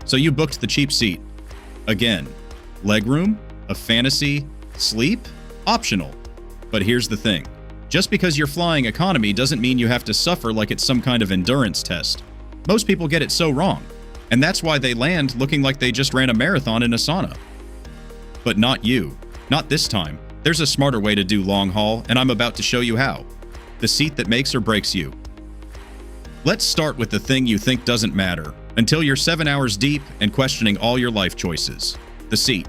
So you booked the cheap seat. Again, legroom, a fantasy, sleep, optional. But here's the thing. Just because you're flying economy doesn't mean you have to suffer like it's some kind of endurance test. Most people get it so wrong, and that's why they land looking like they just ran a marathon in a sauna. But not you. Not this time. There's a smarter way to do long haul, and I'm about to show you how. The seat that makes or breaks you. Let's start with the thing you think doesn't matter, until you're 7 hours deep and questioning all your life choices. The seat.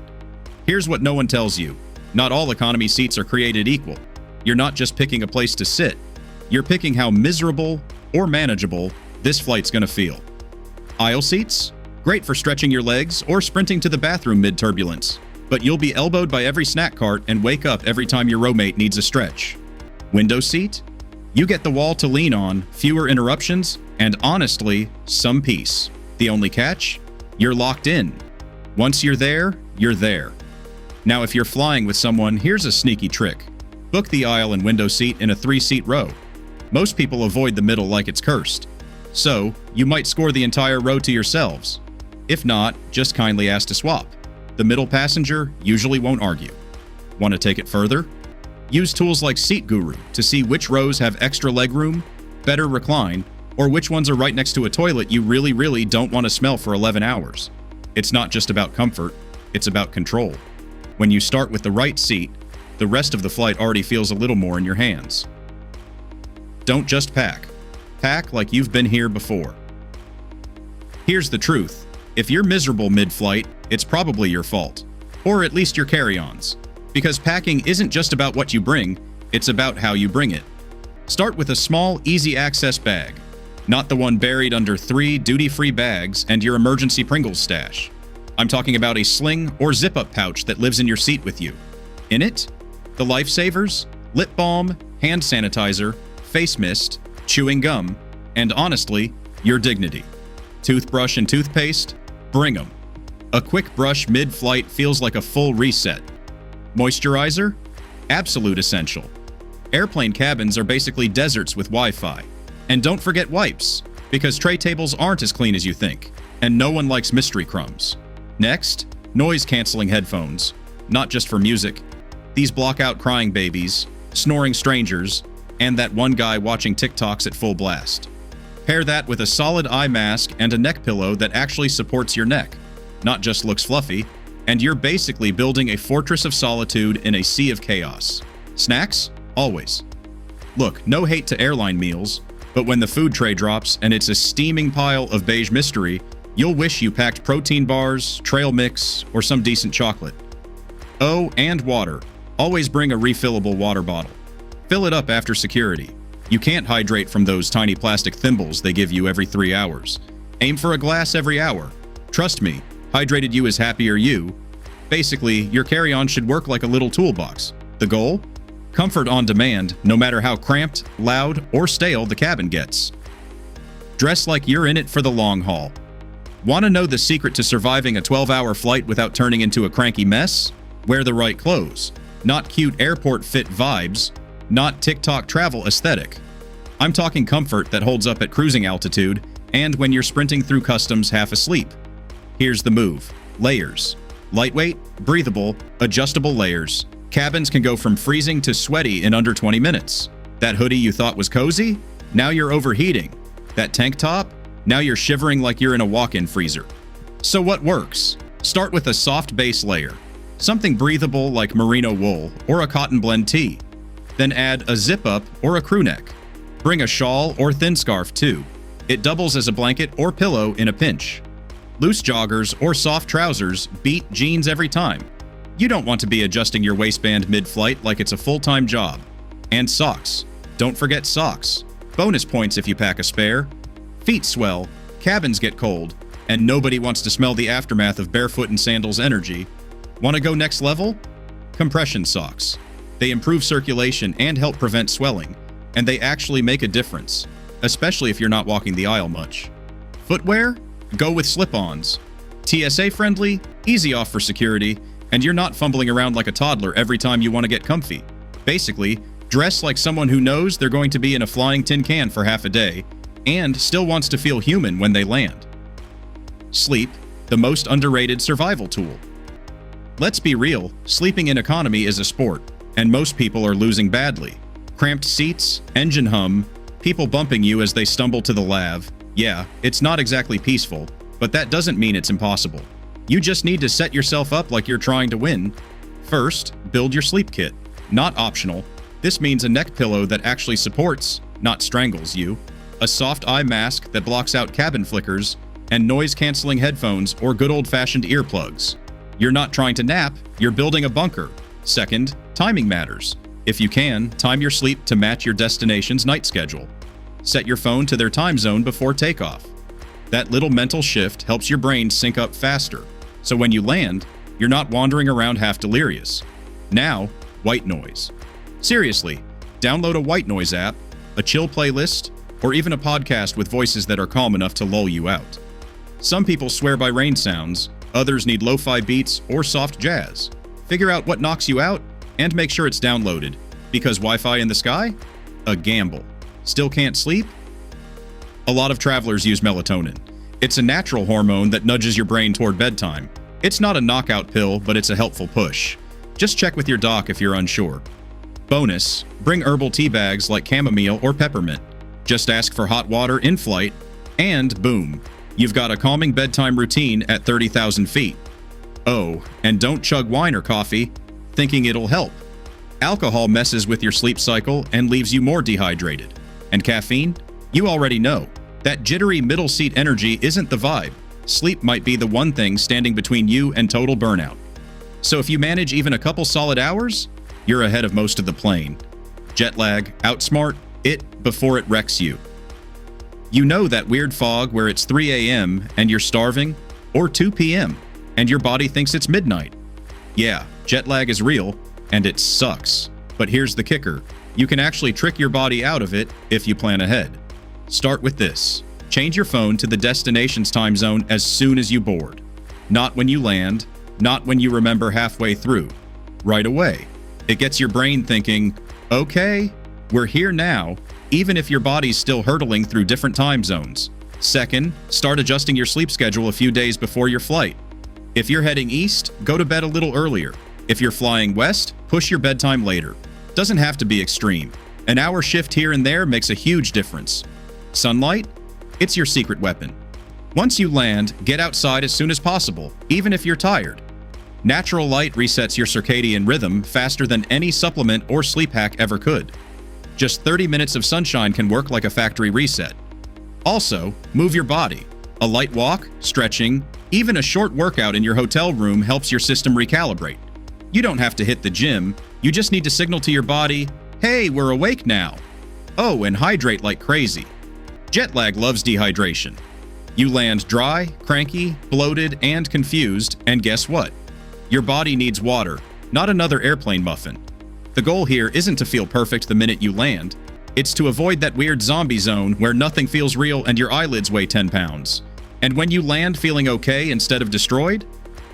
Here's what no one tells you. Not all economy seats are created equal. You're not just picking a place to sit. You're picking how miserable or manageable this flight's gonna feel. Aisle seats? Great for stretching your legs or sprinting to the bathroom mid-turbulence. But you'll be elbowed by every snack cart and wake up every time your roommate needs a stretch. Window seat? You get the wall to lean on, fewer interruptions, and honestly, some peace. The only catch? You're locked in. Once you're there, you're there. Now, if you're flying with someone, here's a sneaky trick. Book the aisle and window seat in a 3-seat row. Most people avoid the middle like it's cursed. So, you might score the entire row to yourselves. If not, just kindly ask to swap. The middle passenger usually won't argue. Want to take it further? Use tools like Seat Guru to see which rows have extra legroom, better recline, or which ones are right next to a toilet you really don't want to smell for 11 hours. It's not just about comfort, it's about control. When you start with the right seat, the rest of the flight already feels a little more in your hands. Don't just pack. Pack like you've been here before. Here's the truth. If you're miserable mid-flight, it's probably your fault. Or at least your carry-ons. Because packing isn't just about what you bring, it's about how you bring it. Start with a small, easy-access bag. Not the one buried under 3 duty-free bags and your emergency Pringles stash. I'm talking about a sling or zip-up pouch that lives in your seat with you. In it, the lifesavers, lip balm, hand sanitizer, face mist, chewing gum, and honestly, your dignity. Toothbrush and toothpaste? Bring 'em. A quick brush mid-flight feels like a full reset. Moisturizer? Absolute essential. Airplane cabins are basically deserts with Wi-Fi. And don't forget wipes, because tray tables aren't as clean as you think, and no one likes mystery crumbs. Next, noise-canceling headphones. Not just for music. These block out crying babies, snoring strangers, and that one guy watching TikToks at full blast. Pair that with a solid eye mask and a neck pillow that actually supports your neck, not just looks fluffy, and you're basically building a fortress of solitude in a sea of chaos. Snacks? Always. Look, no hate to airline meals, but when the food tray drops and it's a steaming pile of beige mystery, you'll wish you packed protein bars, trail mix, or some decent chocolate. Oh, and water. Always bring a refillable water bottle. Fill it up after security. You can't hydrate from those tiny plastic thimbles they give you every 3 hours. Aim for a glass every hour. Trust me, hydrated you is happier you. Basically, your carry-on should work like a little toolbox. The goal? Comfort on demand, no matter how cramped, loud, or stale the cabin gets. Dress like you're in it for the long haul. Want to know the secret to surviving a 12-hour flight without turning into a cranky mess? Wear the right clothes. Not cute airport fit vibes. Not TikTok travel aesthetic. I'm talking comfort that holds up at cruising altitude and when you're sprinting through customs half asleep. Here's the move. Layers. Lightweight, breathable, adjustable layers. Cabins can go from freezing to sweaty in under 20 minutes. That hoodie you thought was cozy? Now you're overheating. That tank top? Now you're shivering like you're in a walk-in freezer. So what works? Start with a soft base layer. Something breathable like merino wool or a cotton blend tee. Then add a zip-up or a crew neck. Bring a shawl or thin scarf too. It doubles as a blanket or pillow in a pinch. Loose joggers or soft trousers beat jeans every time. You don't want to be adjusting your waistband mid-flight like it's a full-time job. And socks. Don't forget socks. Bonus points if you pack a spare. Feet swell, cabins get cold, and nobody wants to smell the aftermath of barefoot and sandals energy. Want to go next level? Compression socks. They improve circulation and help prevent swelling, and they actually make a difference, especially if you're not walking the aisle much. Footwear? Go with slip-ons. TSA friendly, easy off for security, and you're not fumbling around like a toddler every time you want to get comfy. Basically, dress like someone who knows they're going to be in a flying tin can for half a day, and still wants to feel human when they land. Sleep. the most underrated survival tool. Let's be real, sleeping in economy is a sport, and most people are losing badly. Cramped seats, engine hum, people bumping you as they stumble to the lav. Yeah, it's not exactly peaceful, but that doesn't mean it's impossible. You just need to set yourself up like you're trying to win. First, build your sleep kit. Not optional. This means a neck pillow that actually supports, not strangles you, a soft eye mask that blocks out cabin flickers, and noise-canceling headphones or good old-fashioned earplugs. You're not trying to nap, you're building a bunker. Second, timing matters. If you can, time your sleep to match your destination's night schedule. Set your phone to their time zone before takeoff. That little mental shift helps your brain sync up faster, so when you land, you're not wandering around half delirious. Now, white noise. Seriously, download a white noise app, a chill playlist, or even a podcast with voices that are calm enough to lull you out. Some people swear by rain sounds, others need lo-fi beats or soft jazz. Figure out what knocks you out, and make sure it's downloaded, because Wi-Fi in the sky? A gamble. Still can't sleep? A lot of travelers use melatonin. It's a natural hormone that nudges your brain toward bedtime. It's not a knockout pill, but it's a helpful push. Just check with your doc if you're unsure. Bonus, bring herbal tea bags like chamomile or peppermint. Just ask for hot water in flight, and boom, you've got a calming bedtime routine at 30,000 feet. Oh, and don't chug wine or coffee, thinking it'll help. Alcohol messes with your sleep cycle and leaves you more dehydrated. And caffeine? You already know. That jittery middle seat energy isn't the vibe. Sleep might be the one thing standing between you and total burnout. So if you manage even a couple solid hours, you're ahead of most of the plane. Jet lag, outsmart it before it wrecks you. You know that weird fog where it's 3 a.m. and you're starving, or 2 p.m. and your body thinks it's midnight. Yeah, jet lag is real, and it sucks. But here's the kicker. You can actually trick your body out of it if you plan ahead. Start with this. Change your phone to the destination's time zone as soon as you board. Not when you land, not when you remember halfway through. Right away. It gets your brain thinking, okay, we're here now, even if your body's still hurtling through different time zones. Second, start adjusting your sleep schedule a few days before your flight. If you're heading east, go to bed a little earlier. If you're flying west, push your bedtime later. Doesn't have to be extreme. An hour shift here and there makes a huge difference. Sunlight? It's your secret weapon. Once you land, get outside as soon as possible, even if you're tired. Natural light resets your circadian rhythm faster than any supplement or sleep hack ever could. Just 30 minutes of sunshine can work like a factory reset. Also, move your body. A light walk, stretching, even a short workout in your hotel room helps your system recalibrate. You don't have to hit the gym, you just need to signal to your body, hey, we're awake now. Oh, and hydrate like crazy. Jet lag loves dehydration. You land dry, cranky, bloated, and confused, and guess what? Your body needs water, not another airplane muffin. The goal here isn't to feel perfect the minute you land. It's to avoid that weird zombie zone where nothing feels real and your eyelids weigh 10 pounds. And when you land feeling okay instead of destroyed,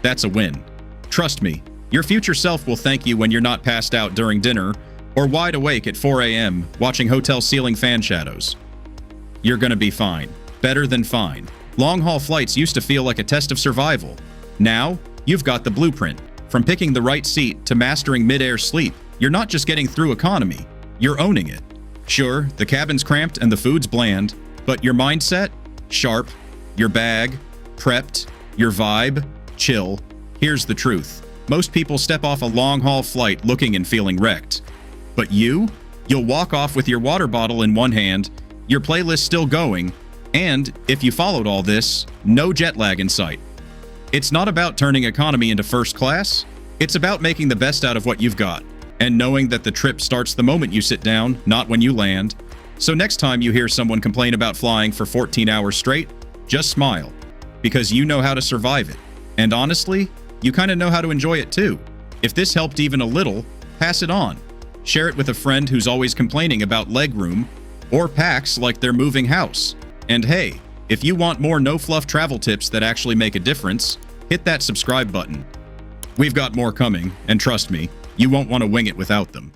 that's a win. Trust me, your future self will thank you when you're not passed out during dinner or wide awake at 4 a.m. watching hotel ceiling fan shadows. You're gonna be fine. Better than fine. Long-haul flights used to feel like a test of survival. Now, you've got the blueprint. From picking the right seat to mastering mid-air sleep, you're not just getting through economy, you're owning it. Sure, the cabin's cramped and the food's bland, but your mindset? Sharp. Your bag? Prepped. Your vibe? Chill. Here's the truth. Most people step off a long-haul flight looking and feeling wrecked. But you? You'll walk off with your water bottle in one hand, your playlist still going, and, if you followed all this, no jet lag in sight. It's not about turning economy into first class, it's about making the best out of what you've got, and knowing that the trip starts the moment you sit down, not when you land. So next time you hear someone complain about flying for 14 hours straight, just smile, because you know how to survive it. And honestly, you kind of know how to enjoy it too. If this helped even a little, pass it on. Share it with a friend who's always complaining about legroom, or packs like they're moving house. And hey, if you want more no-fluff travel tips that actually make a difference, hit that subscribe button. We've got more coming, and trust me, you won't want to wing it without them.